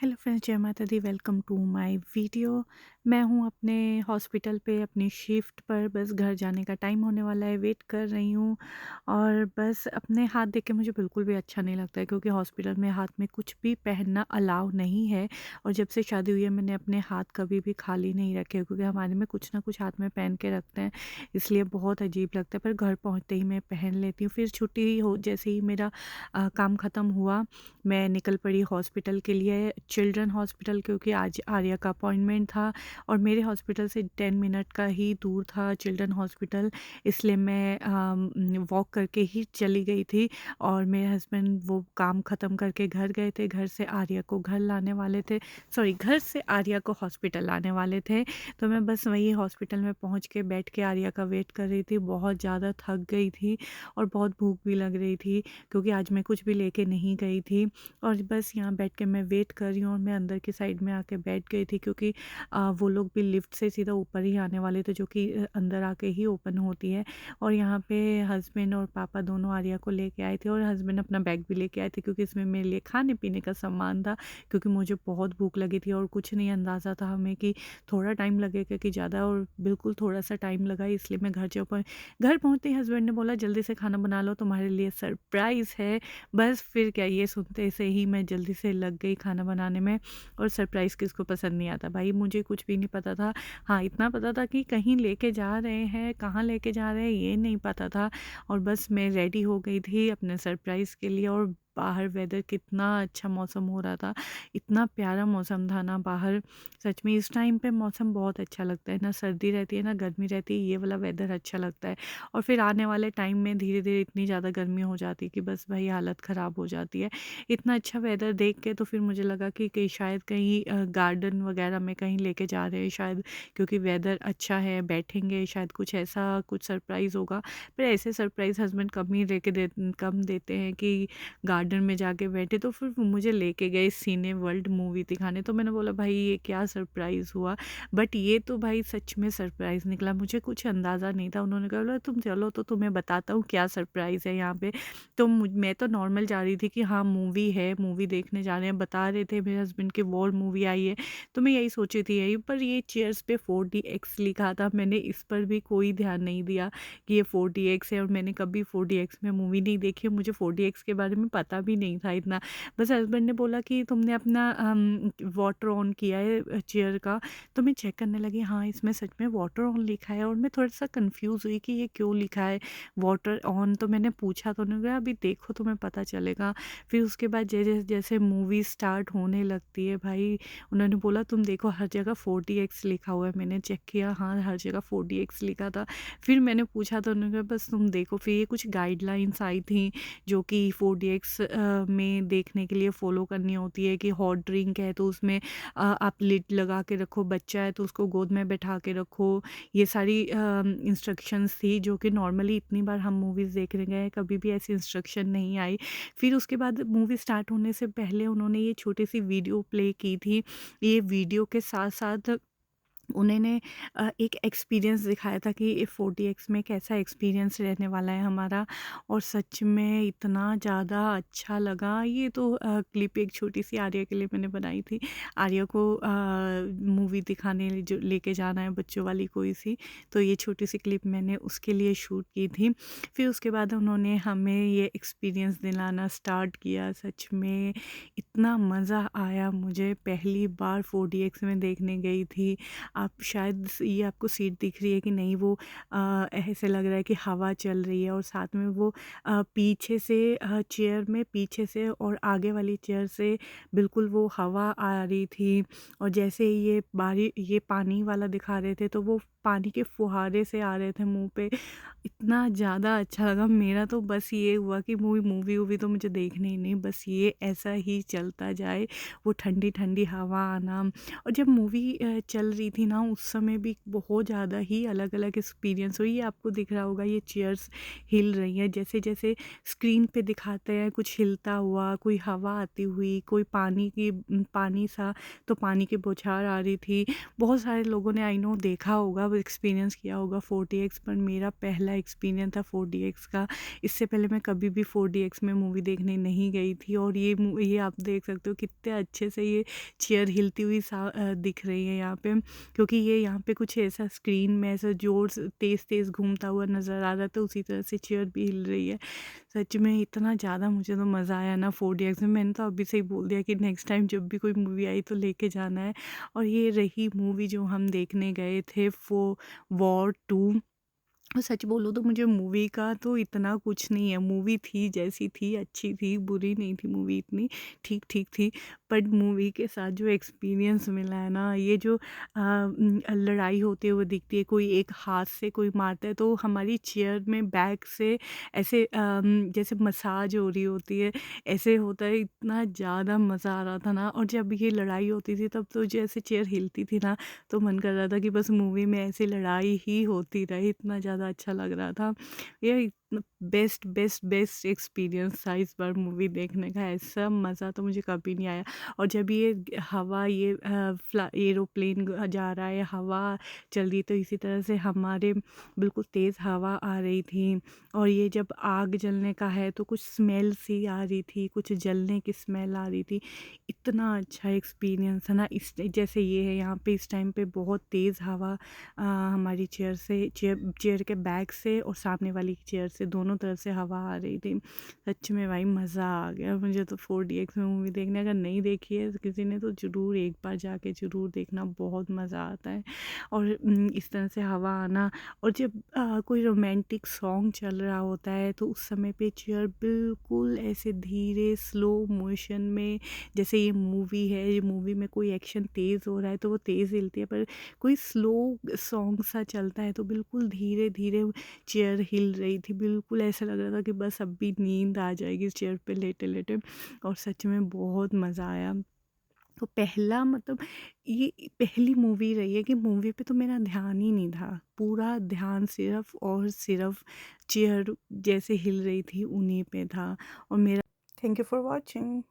Hello friends, जय माता दी। Welcome to my video. मैं हूँ अपने हॉस्पिटल पे अपनी शिफ्ट पर। बस घर जाने का टाइम होने वाला है, वेट कर रही हूँ। और बस अपने हाथ देख के मुझे बिल्कुल भी अच्छा नहीं लगता है, क्योंकि हॉस्पिटल में हाथ में कुछ भी पहनना अलाउ नहीं है। और जब से शादी हुई है मैंने अपने हाथ कभी भी खाली नहीं रखे, क्योंकि हमारे में कुछ ना कुछ हाथ में पहन के रखते हैं, इसलिए बहुत अजीब लगता है। पर घर पहुँचते ही मैं पहन लेती हूँ। फिर छुट्टी हो जैसे ही मेरा काम ख़त्म हुआ, मैं निकल पड़ी हॉस्पिटल के लिए, चिल्ड्रन हॉस्पिटल, क्योंकि आज आर्या का अपॉइंटमेंट था और मेरे हॉस्पिटल से 10 मिनट का ही दूर था चिल्ड्रन हॉस्पिटल। इसलिए मैं वॉक करके ही चली गई थी। और मेरे हस्बैंड वो काम ख़त्म करके घर गए थे, घर से आर्या को घर लाने वाले थे, सॉरी, घर से आर्या को हॉस्पिटल लाने वाले थे। तो मैं बस वही हॉस्पिटल में पहुंच के बैठ के आर्या का वेट कर रही थी। बहुत ज़्यादा थक गई थी और बहुत भूख भी लग रही थी, क्योंकि आज मैं कुछ भी लेके नहीं गई थी। और बस यहाँ बैठ के मैं वेट कर रही हूँ, और मैं अंदर की साइड में आके बैठ गई थी, क्योंकि वो लोग भी लिफ्ट से सीधा ऊपर ही आने वाले थे, जो कि अंदर आके ही ओपन होती है। और यहाँ पे हस्बैंड और पापा दोनों आर्या को लेके आए थे, और हस्बैंड अपना बैग भी लेके आए थे, क्योंकि इसमें मेरे लिए खाने पीने का सामान था, क्योंकि मुझे बहुत भूख लगी थी। और कुछ नहीं अंदाज़ा था हमें कि थोड़ा टाइम लगेगा कि ज़्यादा, और बिल्कुल थोड़ा सा टाइम लगा, इसलिए मैं घर पहुँचते ही हस्बैंड ने बोला जल्दी से खाना बना लो, तुम्हारे लिए सरप्राइज़ है। बस फिर क्या, ये सुनते से ही मैं जल्दी से लग गई खाना बनाने में। और सरप्राइज़ किसको पसंद नहीं आता भाई, मुझे कुछ भी नहीं पता था। हाँ, इतना पता था कि कहीं लेके जा रहे हैं, कहाँ लेके जा रहे हैं ये नहीं पता था। और बस मैं रेडी हो गई थी अपने सरप्राइज़ के लिए। और बाहर वेदर कितना अच्छा मौसम हो रहा था, इतना प्यारा मौसम था ना बाहर। सच में इस टाइम पे मौसम बहुत अच्छा लगता है, ना सर्दी रहती है ना गर्मी रहती है, ये वाला वेदर अच्छा लगता है। और फिर आने वाले टाइम में धीरे-धीरे इतनी ज़्यादा गर्मी हो जाती है कि बस भाई हालत ख़राब हो जाती है। इतना अच्छा वेदर देख के तो फिर मुझे लगा कि शायद कहीं गार्डन वग़ैरह में कहीं लेके जा रहे हैं शायद, क्योंकि वेदर अच्छा है, बैठेंगे शायद, कुछ ऐसा कुछ सरप्राइज़ होगा। पर ऐसे सरप्राइज़ हस्बैंड कम देते हैं कि गार्डन में जाके बैठे। तो फिर वो मुझे लेके गए सिने वर्ल्ड मूवी दिखाने। तो मैंने बोला भाई ये क्या सरप्राइज़ हुआ? बट ये तो भाई सच में सरप्राइज़ निकला, मुझे कुछ अंदाज़ा नहीं था। उन्होंने कहा बोला तुम चलो तो तुम्हें बताता हूँ क्या सरप्राइज़ है यहाँ पे। तो मैं तो नॉर्मल जा रही थी कि हाँ मूवी है, मूवी देखने जा रहे हैं, बता रहे थे मेरे हस्बैंड की वॉर मूवी आई है। तो मैं यही सोची थी यही, पर ये चेयर्स पे 4DX लिखा था, मैंने इस पर भी कोई ध्यान नहीं दिया कि ये 4DX है। और मैंने कभी 4DX में मूवी नहीं देखी, मुझे 4DX के बारे में पता भी नहीं था इतना। बस हस्बैंड ने बोला कि तुमने अपना वाटर ऑन किया है चेयर का। तो मैं चेक करने लगी, हाँ इसमें सच में वाटर ऑन लिखा है। और मैं थोड़ा सा कंफ्यूज हुई कि ये क्यों लिखा है वाटर ऑन। तो मैंने पूछा तो उन्होंने कहा अभी देखो तुम्हें पता चलेगा। फिर उसके बाद जैसे जैसे मूवी स्टार्ट होने लगती है भाई, उन्होंने बोला तुम देखो हर जगह 4DX लिखा हुआ है। मैंने चेक किया, हाँ हर जगह 4DX लिखा था। फिर मैंने पूछा तो उन्होंने कहा बस तुम देखो। फिर ये कुछ गाइडलाइंस आई थी जो कि 4DX में देखने के लिए फॉलो करनी होती है, कि हॉट ड्रिंक है तो उसमें आप लिड लगा के रखो, बच्चा है तो उसको गोद में बैठा के रखो। ये सारी इंस्ट्रक्शंस थी, जो कि नॉर्मली इतनी बार हम मूवीज़ देखने गए, कभी भी ऐसी इंस्ट्रक्शन नहीं आई। फिर उसके बाद मूवी स्टार्ट होने से पहले उन्होंने ये छोटी-सी वीडियो प्ले की थी। ये वीडियो के साथ-साथ उन्होंने एक एक्सपीरियंस दिखाया था कि 4DX में कैसा एक्सपीरियंस रहने वाला है हमारा। और सच में इतना ज़्यादा अच्छा लगा। ये तो क्लिप एक छोटी-सी आर्या के लिए मैंने बनाई थी। आर्या को मूवी दिखाने जो लेके जाना है बच्चों वाली कोई-सी, तो ये छोटी-सी क्लिप मैंने उसके लिए शूट की थी। फिर उसके बाद उन्होंने हमें ये एक्सपीरियंस दिलाना स्टार्ट किया। सच में इतना मज़ा आया मुझे, पहली बार 4DX में देखने गई थी। आप शायद ये आपको सीट दिख रही है कि नहीं, वो ऐसे लग रहा है कि हवा चल रही है, और साथ में वो पीछे से चेयर में पीछे से और आगे वाली चेयर से बिल्कुल वो हवा आ रही थी। और जैसे ही ये पानी वाला दिखा रहे थे, तो वो पानी के फुहारे से आ रहे थे मुँह पे। इतना ज़्यादा अच्छा लगा। मेरा तो बस ये हुआ कि मूवी-वूवी तो मुझे देखनी ही नहीं, बस ये ऐसा ही चलता जाए, वो ठंडी-ठंडी हवा आना। और जब मूवी चल रही थी थी ना, उस समय भी बहुत ज़्यादा ही अलग-अलग एक्सपीरियंस हुई। ये आपको दिख रहा होगा, ये चेयर्स हिल रही हैं, जैसे-जैसे स्क्रीन पे दिखाते हैं कुछ हिलता हुआ, कोई हवा आती हुई, कोई पानी सा, तो पानी की बौछार आ रही थी। बहुत सारे लोगों ने आई नो देखा होगा, वो एक्सपीरियंस किया होगा 4DX, पर मेरा पहला एक्सपीरियंस था 4DX का। इससे पहले मैं कभी भी 4DX में मूवी देखने नहीं गई थी, और ये आप देख सकते हो कितने अच्छे से ये चेयर हिलती हुई दिख रही है यहाँ पे, क्योंकि ये यहाँ पे कुछ ऐसा स्क्रीन में ऐसा ज़ोर से तेज़-तेज़ घूमता हुआ नज़र आ रहा था, उसी तरह से चेयर भी हिल रही है। सच में इतना ज़्यादा मुझे तो मज़ा आया ना 4DX में, मैंने तो अभी से ही बोल दिया कि नेक्स्ट टाइम जब भी कोई मूवी आई तो लेके जाना है। और ये रही मूवी जो हम देखने गए थे, वॉर 2। और सच बोलूँ तो मुझे मूवी का तो इतना कुछ नहीं है, मूवी थी जैसी थी, अच्छी थी, बुरी नहीं थी मूवी इतनी, ठीक-ठीक थी। बट मूवी के साथ जो एक्सपीरियंस मिला है ना, ये जो लड़ाई होते हुए दिखती है, कोई एक हाथ से कोई मारता है तो हमारी चेयर में बैक से ऐसे जैसे मसाज हो रही होती है, ऐसे होता है, इतना ज़्यादा मज़ा आ रहा था ना। और जब ये लड़ाई होती थी तब तो जैसे चेयर हिलती थी ना, तो मन कर रहा था कि बस मूवी में ऐसी लड़ाई ही होती रहे, इतना ज़्यादा अच्छा लग रहा था। ये इतना बेस्ट बेस्ट बेस्ट एक्सपीरियंस था इस बार मूवी देखने का, ऐसा मज़ा तो मुझे कभी नहीं आया। और जब ये हवा, ये एरोप्लेन जा रहा है, हवा चल रही, तो इसी तरह से हमारे बिल्कुल तेज़ हवा आ रही थी। और ये जब आग जलने का है तो कुछ स्मेल सी आ रही थी, कुछ जलने की स्मेल आ रही थी। इतना अच्छा एक्सपीरियंस है ना, इस जैसे ये है यहाँ पे, इस टाइम पे बहुत तेज़ हवा हमारी चेयर के बैक से और सामने वाली चेयर से, दोनों तरफ से हवा आ रही थी। सच में भाई मज़ा आ गया मुझे तो 4DX में मूवी देखने। अगर नहीं देखी है तो किसी ने, तो ज़रूर एक बार जाके ज़रूर देखना, बहुत मज़ा आता है। और इस तरह से हवा आना, और जब कोई रोमांटिक सॉन्ग चल रहा होता है तो उस समय पे चेयर बिल्कुल ऐसे धीरे स्लो मोशन में, जैसे ये मूवी है, ये मूवी में कोई एक्शन तेज़ हो रहा है तो वो तेज़ हिलती है, पर कोई स्लो सॉन्ग सा चलता है तो बिल्कुल धीरे-धीरे चेयर हिल रही थी। बिल्कुल ऐसा लग रहा था कि बस अब भी नींद आ जाएगी इस चेयर पे लेटे-लेटे, और सच में बहुत मज़ा आया। तो पहला मतलब ये पहली मूवी रही है कि मूवी पे तो मेरा ध्यान ही नहीं था। पूरा ध्यान सिर्फ़ और सिर्फ़ चेयर जैसे हिल रही थी उन्हीं पे था। और मेरा थैंक यू फॉर वॉचिंग।